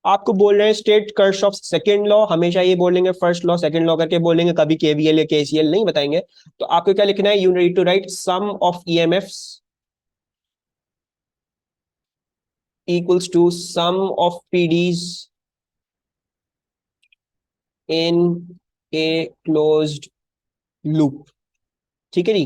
आपको बोल रहे हैं स्टेट किरचॉफ सेकंड लॉ, हमेशा ये बोलेंगे फर्स्ट लॉ सेकंड लॉ करके बोलेंगे, कभी केवीएल या केसीएल नहीं बताएंगे। तो आपको क्या लिखना है, you need to write sum of EMFs equals to sum of PDs in a closed loop। ठीक है जी।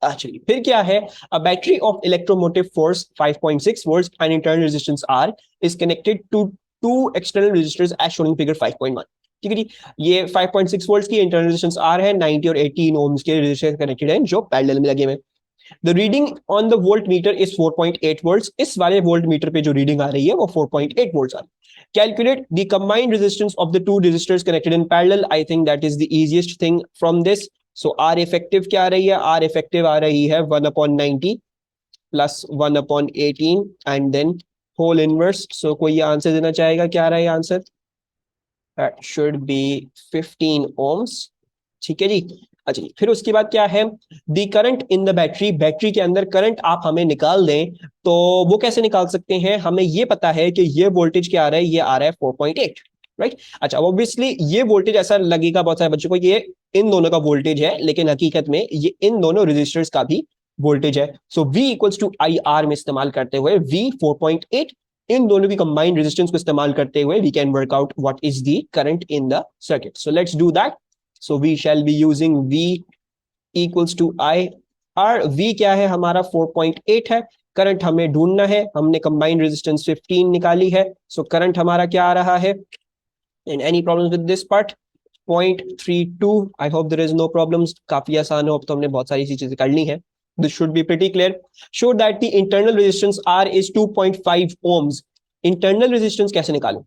चलिए फिर क्या है, a battery of electromotive force 5.6 volts and internal resistance r is connected to two external resistors as shown in figure 5.1। ठीक है जी। ये 5.6 volts की इंटरनल रेजिस्टेंस आर है, 90 और 18 ओम्स के रेजिस्टर कनेक्टेड हैं जो पैरेलल में लगे हुए हैं। The reading on the volt meter is 4.8 volts. इस वाले वोल्ट मीटर पे जो रीडिंग आ रही है वो 4.8 वोल्ट्स आ रही है। Calculate the combined resistance of the two resistors connected in parallel. I think that is the easiest thing from this. So r effective क्या आ रही है, आर इफेक्टिव आ रही है 1/90 plus 1/18 and then whole inverse. So कोई ये answer देना चाहेगा, क्या आ रहा है answer, that should be 15 ohms। ठीक है जी। अच्छा जी, फिर उसके बाद क्या है, दी current in the battery, battery के अंदर करंट आप हमें निकाल दें तो वो कैसे निकाल सकते हैं, हमें ये पता है कि ये वोल्टेज क्या आ रहा है, ये आ रहा है 4.8, राइट। अच्छा, ऑब्वियसली ये वोल्टेज ऐसा लगेगा बहुत सारे बच्चों को ये इन दोनों का वोल्टेज है, लेकिन हकीकत में ये इन दोनों रेजिस्टर्स का भी वोल्टेज है। So V equals to I R में इस्तेमाल करते हुए V 4.8, इन दोनों की कंबाइंड रेजिस्टेंस को इस्तेमाल करते हुए we can work out what is the current in the circuit. So let's do that. So we shall be using V equals to I R। V क्या है हमारा 4.8 है, करंट हमें ढूंढना है, हमने कंबाइंड रेजिस्टेंस 15 निकाली है। सो करंट हमारा क्या आ रहा है, in any problems with this part 0.32। I hope there is no problems, काफी आसान हो, अब तो हमने बहुत सारी चीजें कर ली हैं। This should be pretty clear. Show that the internal resistance R is 2.5 ohms। Internal resistance कैसे निकालूं,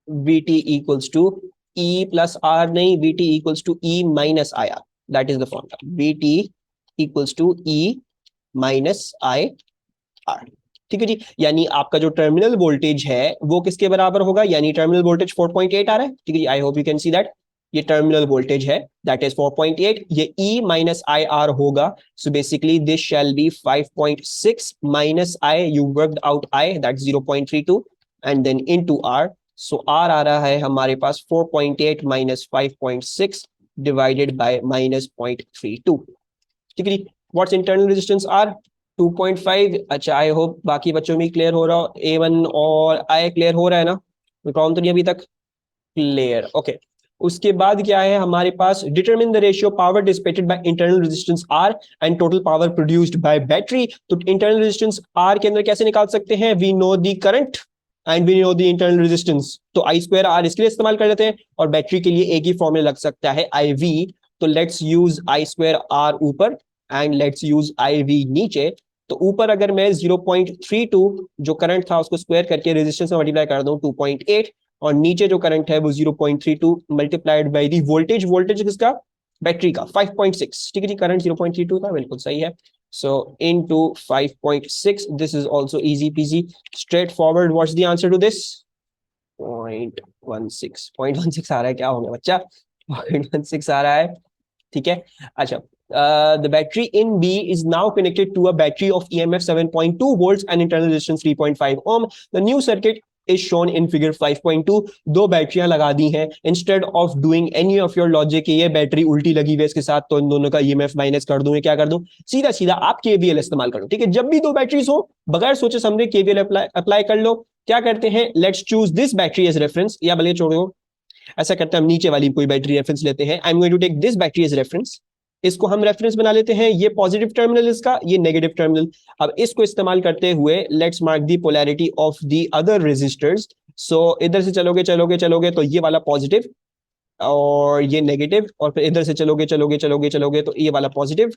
VT equals to E plus R, नहीं, VT equals to E minus IR, that is the formula, VT equals to E minus IR। ठीक है जी। यानी आपका जो terminal voltage है वो किसके बराबर होगा, यानी टर्मिनल वोल्टेज 4.8 आ रहा है। ठीक है जी, I hope you can see that, ये टर्मिनल वोल्टेज है दैट इज 4.8, ये E minus IR होगा। So basically this shall be 5.6 minus I, you worked out I, that's 0.32 and then into R। So R आ रहा है हमारे पास 4.8 minus 5.6 divided by minus 0.32। ठीक है जी। What's internal resistance R 2.5। अच्छा, I hope बाकी बच्चों में क्लियर हो रहा हो, A1 और I क्लियर हो रहा है ना, प्रॉब्लम तो नहीं अभी तक, क्लियर, ओके। उसके बाद क्या है हमारे पास, determine the ratio power dissipated by internal resistance R and total power produced by battery. तो इंटरनल रेजिस्टेंस R के अंदर कैसे निकाल सकते हैं, we know the current and we know the internal resistance, तो I स्क्वायर R इसके लिए इस्तेमाल कर लेते हैं, और बैटरी के लिए एक ही फॉर्मूला लग सकता है IV। तो let's use I square R ऊपर एंड लेट्स यूज IV नीचे। तो ऊपर अगर मैं 0.32 जो करंट था उसको स्क्वायर करके रेजिस्टेंस में मल्टीप्लाई कर दूं 2.8, और नीचे जो करंट है वो 0.32 multiplied by the voltage, voltage किसका, बैटरी का 5.6। ठीक है जी, करंट 0.32 था, बिल्कुल सही है। So into 5.6, this is also easy peasy, straightforward. What's the answer to this, 0.16, 0.16 आ रहा है, क्या हो गया बच्चा, 0.16 आ रहा है। ठीक है। अच्छा, the battery in B is now connected to a battery of EMF 7.2 volts and internal resistance 3.5 ohm। The new circuit is shown in figure 5.2। दो बैटरियां लगा दी हैं, instead of doing any of your logic, ये battery उल्टी लगी हुई है इसके साथ, तो इन दोनों का ईएमएफ माइनस कर दूं, क्या कर दूं, सीधा सीधा आप केवीएल इस्तेमाल करो। ठीक है, जब भी दो बैटरीज हो बगैर सोचे समझे केवीएल अप्लाई कर लो। क्या करते हैं, let's choose this battery as reference, या भले छोड़ो, ऐसा करते हैं हम नीचे वाली कोई बैटरी रेफरेंस लेते हैं। I am going to take this battery as reference, इसको हम रेफरेंस बना लेते हैं, ये पॉजिटिव टर्मिनल इसका, ये नेगेटिव टर्मिनल। अब इसको इस्तेमाल करते हुए let's mark the polarity of the other resistors. So इधर से चलोगे चलोगे चलोगे तो ये वाला पॉजिटिव और ये नेगेटिव, और फिर इधर से चलोगे चलोगे चलोगे चलोगे तो ये वाला positive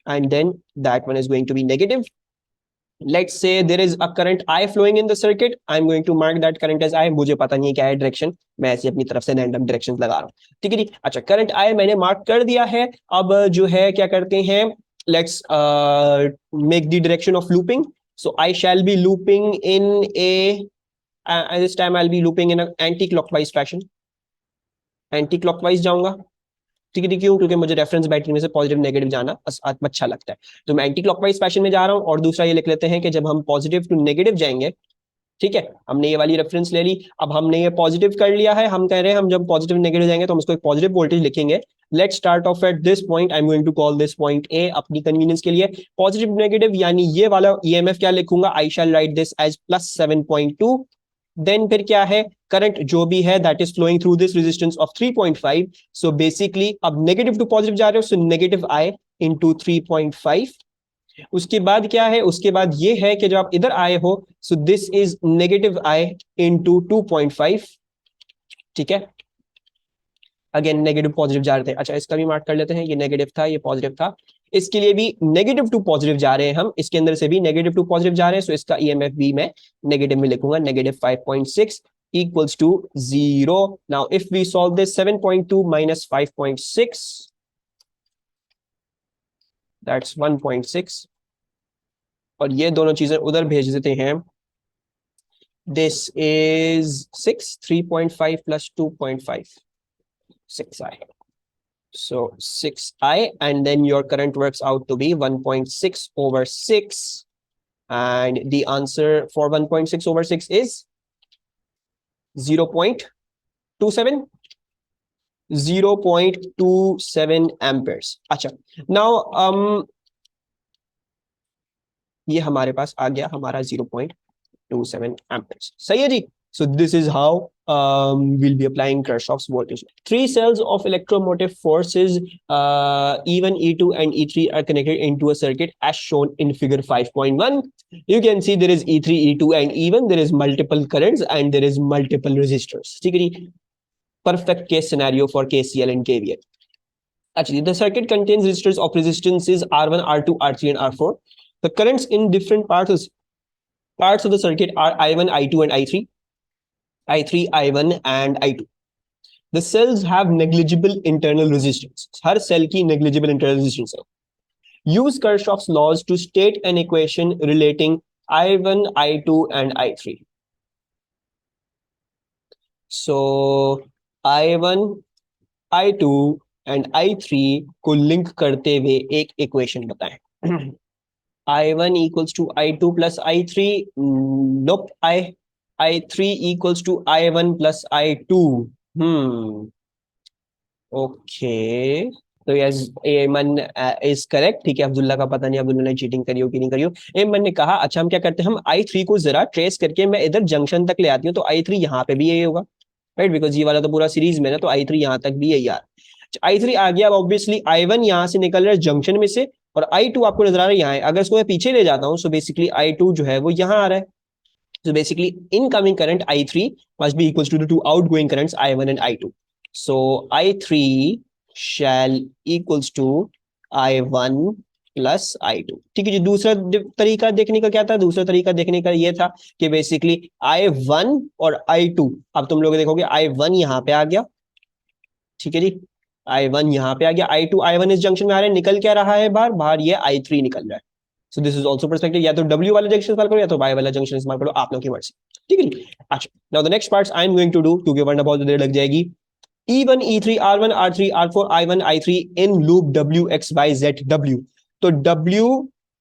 and then that one is going to be negative. Let's say there is a current I flowing in the circuit, I'm going to mark that current as I। मुझे पता नहीं है क्या है डायरेक्शन, मैं ऐसे अपनी तरफ से रैंडम डायरेक्शन लगा रहा हूँ। ठीक है जी। अच्छा, करंट I मैंने मार्क कर दिया है। अब जो है क्या करते हैं, let's make the direction of looping। So I shall be looping in a this time I'll be looping in an anti-clockwise fashion। Anti-clockwise जाऊंगा। ठीक है, क्यों, क्योंकि मुझे रेफरेंस बैटरी में से पॉजिटिव नेगेटिव जाना अच्छा लगता है, तो मैं एंटी क्लॉकवाइज फैशन में जा रहा हूं। और दूसरा ये लिख लेते हैं कि जब हम पॉजिटिव टू नेगेटिव जाएंगे ठीक है, हमने ये वाली रेफरेंस ले ली। अब हमने ये पॉजिटिव कर लिया है, हम कह रहे हैं हम जब पॉजिटिव नेगेटिव जाएंगे तो हम इसको एक पॉजिटिव वोल्टेज लिखेंगे। Let's start off at this point, I am going to call this point A अपनी कन्वीनियंस के लिए। पॉजिटिव नेगेटिव यानी ये वाला ईएमएफ क्या लिखूंगा, I shall write this as +7.2। Then फिर क्या है, करंट जो भी है that is flowing through this resistance of 3.5। So basically अब नेगेटिव टू पॉजिटिव जा रहे हो, सो नेगेटिव आई इंटू 3.5। उसके बाद क्या है, उसके बाद ये है कि जब आप इधर आए हो, सो this is negative I into 2.5। ठीक है, अगेन नेगेटिव पॉजिटिव जा रहे थे। अच्छा, इसका भी मार्क कर लेते हैं, ये नेगेटिव था ये पॉजिटिव था। इसके लिए भी नेगेटिव टू पॉजिटिव जा रहे हैं हम, इसके अंदर से भी नेगेटिव टू पॉजिटिव जा रहे हैं। सो इसका ईएमएफ भी मैं नेगेटिव में लिखूंगा, -5.6 equals to 0. Now if we solve this, 7.2 minus 5.6, that's 1.6, और ये दोनों चीजें उधर भेज देते हैं। This is 6, 3.5 plus 2.5, 6i. So 6i, and then your current works out to be 1.6 over 6. And the answer for 1.6 over 6 is 0.27. 0.27 amperes. अच्छा, now ये हमारे पास आ गया हमारा 0.27 amperes. सही है जी. So this is how we'll be applying Kirchhoff's voltage. Three cells of electromotive forces E1, E2, and E3 are connected into a circuit as shown in figure 5.1. You can see there is E3, E2, and E1. There is multiple currents and there is multiple resistors. ठीक है जी. Perfect case scenario for KCL and KVL. Actually, the circuit contains resistors of resistances R1, R2, R3, and R4. The currents in different parts of the circuit are I1, I2, and I3. I3, I1, and I2. The cells have negligible internal resistance. Her cell की negligible internal resistance है. Use Kirchhoff's laws to state an equation relating I1, I2, and I3. So I1, I2 and I3 को link करते हुए एक equation बताएं. I1 equals to I2 plus I3. Nope. I3 equals to I1 plus I2. Okay. तो yes, एमन is correct. ठीक है, अब्दुल्ला का पता नहीं अब्दुल्ला ने चीटिंग करी हो कि नहीं करी हो. एमन ने कहा अच्छा हम क्या करते हैं, हम I3 को जरा ट्रेस करके मैं इधर जंक्शन तक ले आती हूँ, तो I3 यहाँ पे भी यही होगा, राइट, बिकॉज ये वाला तो पूरा सीरीज में ना, तो I3 यहाँ तक भी यही यार. I3 आ गया, अब ऑब्वियसली I1 यहाँ से निकल रहा है जंक्शन में से, और I2 आपको नजर आ रहा है यहाँ है. अगर इसको मैं पीछे ले जाता हूँ, सो बेसिकली I2 जो है वो यहाँ आ रहा है. So basically, incoming current I3 must be equals to the two outgoing currents I1 and I2. So I3 shall equals to I1 plus I2. ठीक है जी. दूसरा तरीका देखने का क्या था, दूसरा तरीका देखने का ये था कि बेसिकली I1 और I2, अब तुम लोग देखोगे I1 यहाँ पे आ गया, ठीक है जी, I1 यहाँ पे आ गया, I2 I1 इस जंक्शन में आ रहा है, निकल क्या रहा है बाहर, बाहर ये I3 निकल रहा है. So this is also perspective, या तो W वाला जंक्शन इस्तेमाल करो या तो Y वाला जंक्शन इस्तेमाल करो, आप लोगों की मर्जी. ठीक है. अच्छा, now the next parts I am going to do, क्योंकि वरना बहुत देर लग जाएगी. E1, E3, R1, R3, R4, I1, I3 in loop W X Y Z W. तो W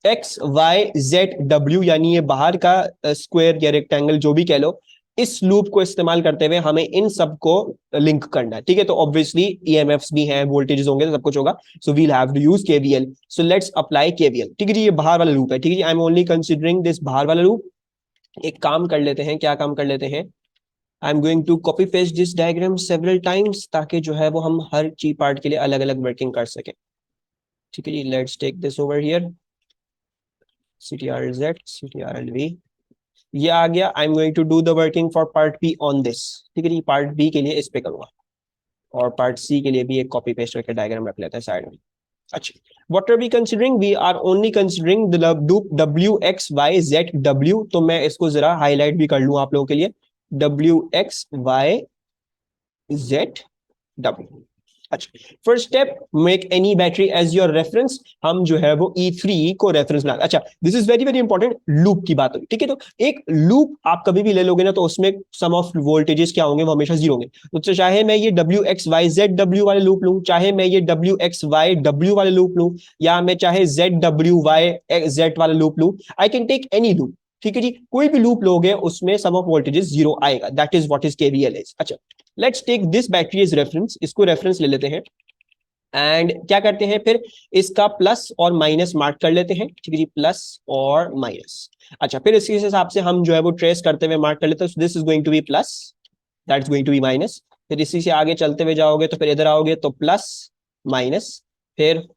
X Y Z W यानी ये बाहर का स्क्वायर या रेक्टेंगल जो भी कह लो, इस लूप को इस्तेमाल करते हुए हमें इन सबको लिंक करना है. ठीक है, तो ऑब्वियसली ईएमएफ्स भी हैं, वोल्टेजेस होंगे, तो सब कुछ होगा. So we'll have to use KVL. So let's apply KVL. ठीक है जी, ये बाहर वाला लूप है. ठीक है जी, I am only considering this बाहर वाला लूप. एक काम कर लेते हैं, क्या काम कर लेते हैं, I am going to copy paste this diagram several times, ताकि जो है वो हम हर चीज पार्ट के लिए अलग अलग वर्किंग कर सकें. ठीक है जी, let's take this over here, CTRL-Z, CTRL-V. ये आ गया. I am going to do the working for part B on this. ठीक है जी, पार्ट बी के लिए इस पे करूंगा, और पार्ट सी के लिए भी एक कॉपी पेस्ट करके डायग्राम रख लेते हैं साइड में. अच्छा, what are we considering, we are only considering the loop W X Y Z W. तो मैं इसको जरा हाईलाइट भी कर लूं आप लोगों के लिए, W X Y Z W. अच्छा, first step, make any battery as your reference. हम जो है वो E3 को रेफरेंस बना. अच्छा, this is very very important, loop की बात होगी. ठीक है, तो एक लूप आप कभी भी ले लोगे ना, तो उसमें सम ऑफ वोल्टेजेस क्या होंगे, वो हमेशा जीरो होंगे. तो चाहे मैं ये W X Y Z W वाले लूप लूं, चाहे मैं ये W X Y W वाले लूप लूं, या मैं चाहे Z W Y Z वाले लूप लूं, I can take any loop. ठीक है जी, कोई भी लूप लोगे उसमें सम ऑफ वोल्टेजेस जीरो आएगा, that is what is KVL is. अच्छा, let's take this battery is reference, इसको रेफरेंस ले लेते हैं एंड क्या करते हैं फिर इसका प्लस और माइनस मार्क कर लेते हैं, ठीक है जी, प्लस और माइनस। अच्छा, फिर इसके हिसाब से हम जो है वो ट्रेस करते हुए मार्क कर लेते हैं, this is going to be plus, that's going to be minus. फिर इसी से आगे चलते हुए जाओगे तो फिर इधर आओगे तो प्लस माइनस, फिर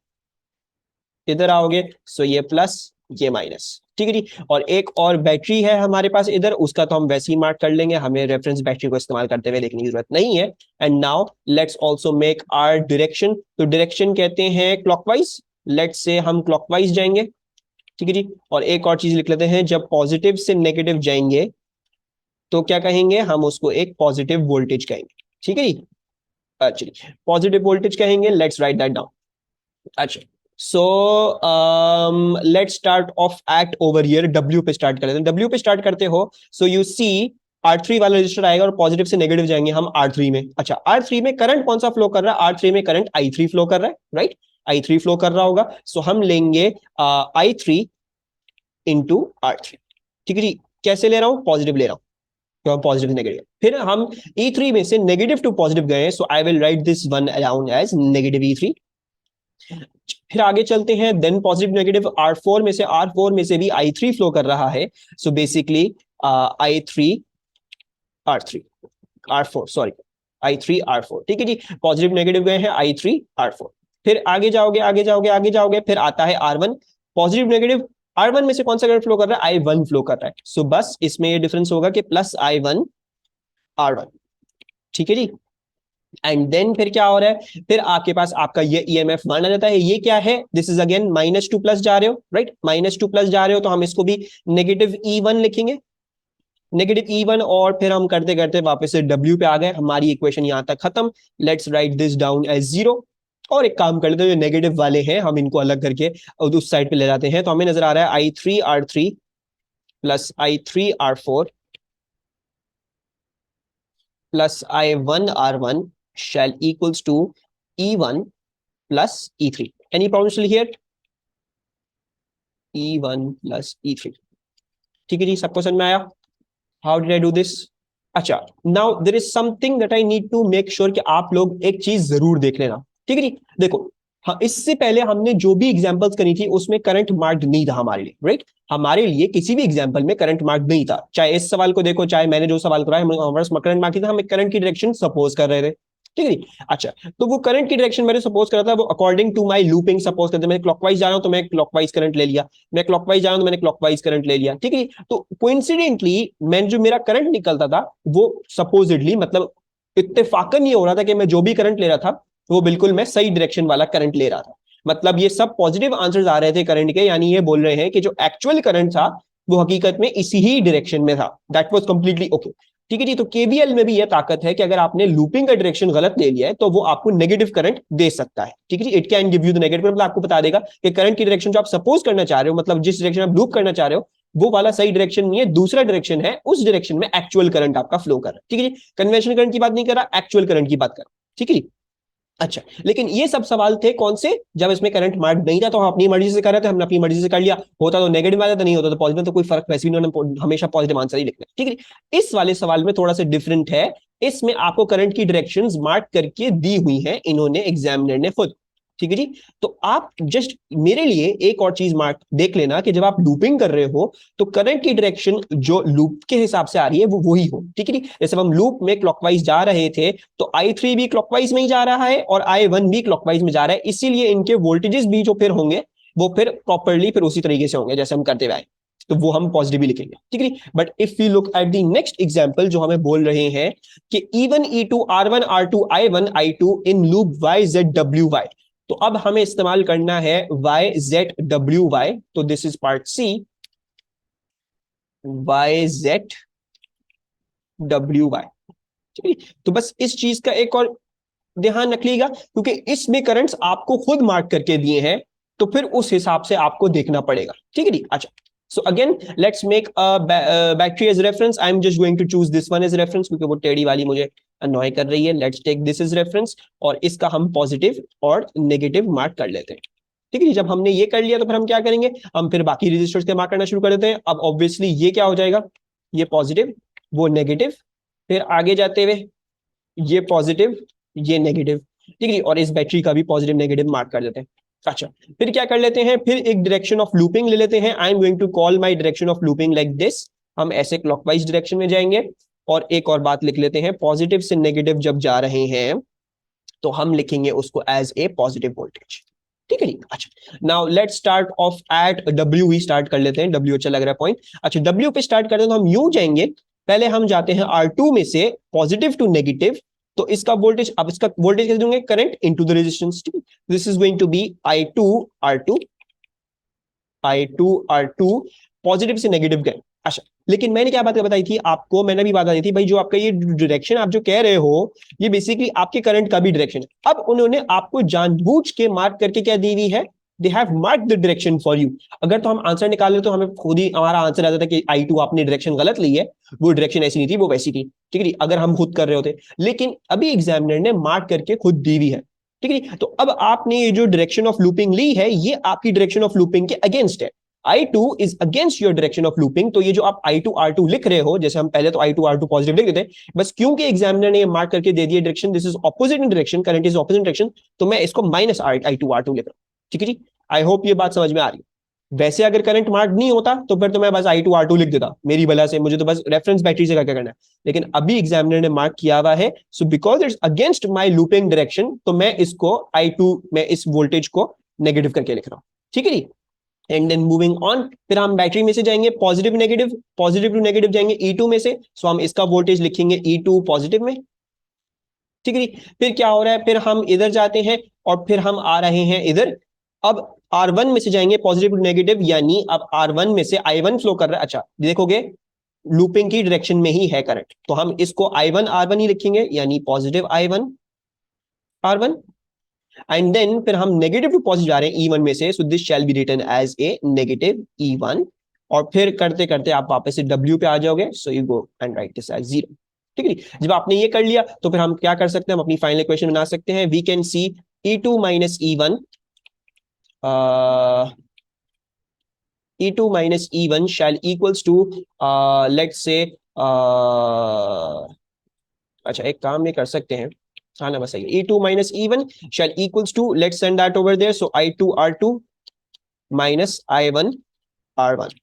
इधर आओगे सो ये प्लस ये माइनस, ठीक है जी। और एक और बैटरी है हमारे पास इधर, उसका तो हम वैसे ही मार्क कर लेंगे, हमें रेफरेंस बैटरी को इस्तेमाल करते हुए देखने की जरूरत नहीं है। And now let's also make our direction, तो डायरेक्शन कहते हैं क्लॉकवाइज, लेट्स से हम क्लॉकवाइज जाएंगे, ठीक है जी। और एक और चीज लिख लेते हैं, जब पॉजिटिव से नेगेटिव जाएंगे तो क्या कहेंगे, हम उसको एक पॉजिटिव वोल्टेज कहेंगे, ठीक है जी। अच्छा, पॉजिटिव वोल्टेज कहेंगे, लेट्स राइट दैट डाउन। अच्छा, so let's start off at over here, W पे स्टार्ट कर लेते हैं। डब्ल्यू पे स्टार्ट करते हो सो यू सी R3 वाला रजिस्टर आएगा और पॉजिटिव से नेगेटिव जाएंगे हम R3 में। अच्छा, R3 में करंट कौन सा फ्लो कर रहा है, R3 में करंट I3 फ्लो कर रहा है, राइट, I3 फ्लो कर रहा होगा। सो हम लेंगे I3 इंटू R3, ठीक है जी। कैसे ले रहा हूं, पॉजिटिव ले रहा हूं, तो हम पॉजिटिव नेगेटिव, फिर हम E3 में से नेगेटिव टू पॉजिटिव गए, so I will write this one down as negative E3। फिर आगे चलते हैं, देन पॉजिटिव नेगेटिव R4 में से, R4 में से भी I3 फ्लो कर रहा है, so basically I3 R3 R4 sorry I3 R4, ठीक है जी। पॉजिटिव नेगेटिव गए हैं I3 R4। फिर आगे जाओगे आगे जाओगे आगे जाओगे, फिर आता है R1, पॉजिटिव नेगेटिव R1 में से कौन सा करंट फ्लो कर रहा है, I1 फ्लो कर रहा है, सो बस इसमें ये डिफरेंस होगा कि प्लस I1 R1, ठीक है जी। एंड देन फिर क्या हो रहा है, फिर आपके पास आपका ये ईएमएफ माना जाता है, ये क्या है, this is again minus two plus जा रहे हो, राइट, माइनस टू प्लस जा रहे हो तो हम इसको भी नेगेटिव E1 लिखेंगे, नेगेटिव E1। और फिर हम करते करते वापस से W पे आ गए, हमारी इक्वेशन यहां तक खत्म, let's write this down as zero. और एक काम कर लेते हैं, जो नेगेटिव वाले हैं हम इनको अलग करके उस साइड पे ले जाते हैं, तो हमें नजर आ रहा है I3 R3 plus I3 R4 plus I1 R1 shall equals to E1 plus E3. Any problem still here? E1 plus E3, ठीक है जी, सबको समझ में आया? How did I do this? अच्छा, now there is something that I need to make sure कि आप लोग एक चीज जरूर देख लेना, ठीक है जी। देखो, हाँ, इससे पहले हमने जो भी एग्जांपल्स करी थी उसमें करंट मार्क्ड नहीं था हमारे लिए, राइट, हमारे लिए किसी भी एग्जांपल में करंट मार्क्ड नहीं था, चाहे इस सवाल को देखो चाहे मैंने जो सवाल कराया, हमारे करंट मार्क था, हम एक करंट की डायरेक्शन सपोज कर रहे थे, ठीक है जी। अच्छा, तो वो करंट की डायरेक्शन मैंने सपोज करा था, वो according to my looping suppose करते, मैं क्लॉकवाइज जा रहा हूं तो मैं क्लॉकवाइज करंट ले लिया, मैं क्लॉकवाइज जा रहा हूं तो मैंने क्लॉकवाइज करंट ले लिया, ठीक है। तो कोइंसिडेंटली मैं जो मेरा करंट निकलता था वो सपोजिडली, मतलब इत्तेफाकन ये हो रहा था कि मैं जो भी करंट ले रहा था वो बिल्कुल मैं सही डायरेक्शन वाला करंट ले रहा था, मतलब ये सब पॉजिटिव आंसर्स आ रहे थे करंट के, यानी ये बोल रहे हैं कि जो एक्चुअल करंट था वो हकीकत में इसी ही डायरेक्शन में था, दैट वाज कंप्लीटली ओके, ठीक है जी। तो केवीएल में भी यह ताकत है कि अगर आपने लूपिंग का डायरेक्शन गलत ले लिया है तो वो आपको नेगेटिव करंट दे सकता है, ठीक है जी। It can give you the negative, मतलब आपको बता देगा कि करंट की डायरेक्शन जो आप सपोज करना चाह रहे हो, मतलब जिस डायरेक्शन आप लूप करना चाह रहे हो वो वाला सही डायरेक्शन नहीं है, दूसरा डायरेक्शन है, उस डायरेक्शन में एक्चुअल करंट आपका फ्लो कर रहा है, ठीक है जी। कन्वेंशनल करंट की बात नहीं कर रहा, एक्चुअल करंट की बात कर रहा, ठीक है जी। अच्छा, लेकिन ये सब सवाल थे कौन से, जब इसमें करंट मार्क नहीं था तो हम अपनी मर्जी से कर रहे थे, हमने अपनी मर्जी से कर लिया, होता तो नेगेटिव आता, तो नहीं होता तो पॉजिटिव, तो कोई फर्क वैसे भी नहीं, हमेशा पॉजिटिव आंसर ही लिखना, ठीक है। इस वाले सवाल में थोड़ा सा डिफरेंट है, इसमें आपको करंट की डायरेक्शंस मार्क करके दी हुई हैं इन्होंने, एग्जामिनर ने खुद, ठीक है जी। तो आप जस्ट मेरे लिए एक और चीज मार्क देख लेना कि जब आप लूपिंग कर रहे हो तो करंट की डायरेक्शन जो लूप के हिसाब से आ रही है वो वही हो, ठीक है जी। जैसे हम लूप में क्लॉकवाइज जा रहे थे तो I3 भी क्लॉकवाइज में ही जा रहा है और I1 भी क्लॉकवाइज में जा रहा है, इसीलिए इनके वोल्टेजेस भी जो फिर होंगे वो फिर प्रॉपरली फिर उसी तरीके से होंगे जैसे हम करते हुए आए, तो वो हम पॉजिटिव भी लिखेंगे, ठीक है। But if you look at the next example जो हमें बोल रहे हैं कि E1 E2 R1 R2 I1 I2 in loop YZWY, तो अब हमें इस्तेमाल करना है YZWY, तो this is part C, YZWY, ठीक है। तो बस इस चीज का एक और ध्यान रखिएगा क्योंकि इसमें करंट्स आपको खुद मार्क करके दिए हैं, तो फिर उस हिसाब से आपको देखना पड़ेगा, ठीक है जी। अच्छा, so again let's make battery as reference, I am just going to choose this one as reference क्योंकि वो टेढ़ी वाली मुझे अनॉय कर रही है, let's take this is reference और इसका हम पॉजिटिव और नेगेटिव मार्क कर लेते हैं, ठीक है, जब हमने ये कर लिया तो फिर हम क्या करेंगे, हम फिर बाकी रेजिस्टर्स के मार्क करना शुरू कर देते हैं। अब ऑब्वियसली ये क्या हो जाएगा, ये पॉजिटिव, वो नेगेटिव, फिर आगे जाते हुए ये पॉजिटिव, ये नेगेटिव, ठीक है, और इस बैटरी का भी पॉजिटिव नेगेटिव मार्क कर देते हैं। अच्छा, फिर क्या कर लेते हैं, फिर एक डायरेक्शन ऑफ लूपिंग ले लेते हैं। I am going to call my direction of looping like this. हम ऐसे क्लॉकवाइज डायरेक्शन में जाएंगे। और एक और बात लिख लेते हैं, पॉजिटिव से नेगेटिव जब जा रहे हैं तो हम लिखेंगे उसको एज ए पॉजिटिव वोल्टेज। ठीक है जी। अच्छा, now let's start off at W ही स्टार्ट कर लेते हैं। डब्ल्यू अच्छा लग रहा है पॉइंट। अच्छा, डब्ल्यू पे स्टार्ट करते हैं तो हम यूं जाएंगे, पहले हम जाते हैं R2 में से पॉजिटिव टू नेगेटिव। तो इसका वोल्टेज, अब इसका वोल्टेज कैसे दूंगे, current into the resistance. This is going to be I2 R2 positive से नेगेटिव गए। अच्छा, लेकिन मैंने क्या बात बताई थी आपको, मैंने भी बात बताई थी भाई, जो आपका ये डायरेक्शन आप जो कह रहे हो, ये बेसिकली आपके करंट का भी डायरेक्शन है। अब उन्होंने आपको जानबूझ के मार्क करके क्या दी हुई है, they have mark the direction for you. अगर तो हम आंसर निकाले तो हमें खुद ही हमारा आंसर आ जाता कि I2 आपने डायरेक्शन गलत ली है, वो डायरेक्शन ऐसी नहीं थी, वो वैसी थी। ठीक है, अगर हम खुद कर रहे होते। लेकिन अभी एग्जामिनर ने मार्क करके खुद दी हुई है। ठीक है, तो अब आपने ये जो डायरेक्शन ऑफ लूपिंग ली है, ये आपकी डायरेक्शन ऑफ लूपिंग के अगेंस्ट है। I2 is against your direction of looping. तो ये जो आप I2 R2 लिख रहे हो, जैसे हम पहले तो I2 R2 पॉजिटिव लिख देते हैं, बस क्योंकि एग्जामिनर ने ये मार्क करके दे दिया direction this is opposite in direction, current is opposite direction, तो मैं इसको माइनस I2 R2 लिख रहा हूं। ठीक है जी, आई होप ये बात समझ में आ रही है। वैसे अगर करंट मार्क नहीं होता तो फिर तो मैं बस I2 R2 लिख देता, मेरी भला से, मुझे तो बस रेफरेंस बैटरी से क्या करना है। लेकिन अभी एग्जामिनर ने मार्क किया हुआ है, so because it's against my looping direction, तो मैं इसको I2 में इस वोल्टेज को नेगेटिव करके लिख रहा हूं। ठीक है जी, एंड देन मूविंग ऑन, फिर हम बैटरी में से जाएंगे positive negative, positive to negative जाएंगे E2 में से, सो हम इसका वोल्टेज लिखेंगे E2 पॉजिटिव में। ठीक है, फिर क्या हो रहा है, फिर हम इधर जाते हैं और फिर हम आ रहे हैं इधर। अब R1 में से जाएंगे पॉजिटिव टू नेगेटिव, यानी अब R1 में से I1 फ्लो कर रहा है। अच्छा देखोगे, लूपिंग की डायरेक्शन में ही है करंट, तो हम इसको I1 R1 ही लिखेंगे, यानी positive I1 R1। And then फिर हम नेगेटिव टू पॉजिटिव जा रहे हैं E1 में से, so this shall be written as a negative E1। और फिर करते करते आप वापस से W पे आ जाओगे, so you go and write this as 0। ठीक है, जब आपने ये कर लिया तो फिर हम क्या कर सकते हैं, हम अपनी फाइनल इक्वेशन बना सकते हैं। We can see E2 minus E1, E2 minus E1 shall equals to let's say अच्छा एक काम ये कर सकते हैं, हाँ ना बस सही, E2 minus E1 shall equals to, let's send that over there, so I2 R2 minus I1 R1।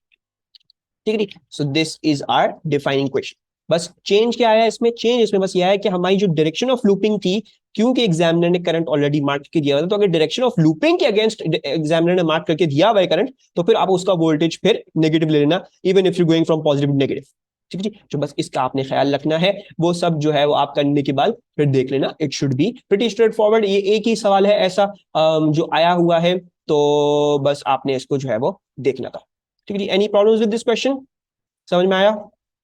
ठीक है, so this is our defining question. बस चेंज क्या आया इसमें, चेंज इसमें बस यह है कि हमारी जो डायरेक्शन ऑफ लूपिंग थी, क्योंकि एग्जामिनर ने करंट ऑलरेडी मार्क करके दिया था, तो अगर डायरेक्शन ऑफ लूपिंग के अगेंस्ट एग्जामिनर ने मार्क करके दिया हुआ है करंट, तो फिर आप उसका वोल्टेज फिर नेगेटिव ले लेना, even if you going from positive to negative. ठीक है जी, जो बस इसका आपने ख्याल रखना है, वो सब जो है वो आप करने के बाद फिर देख लेना, it should be pretty straight forward. ये एक ही सवाल है ऐसा जो आया हुआ है, तो बस आपने इसको जो है वो देखना था। ठीक है जी, any problems with this question, समझ में आया?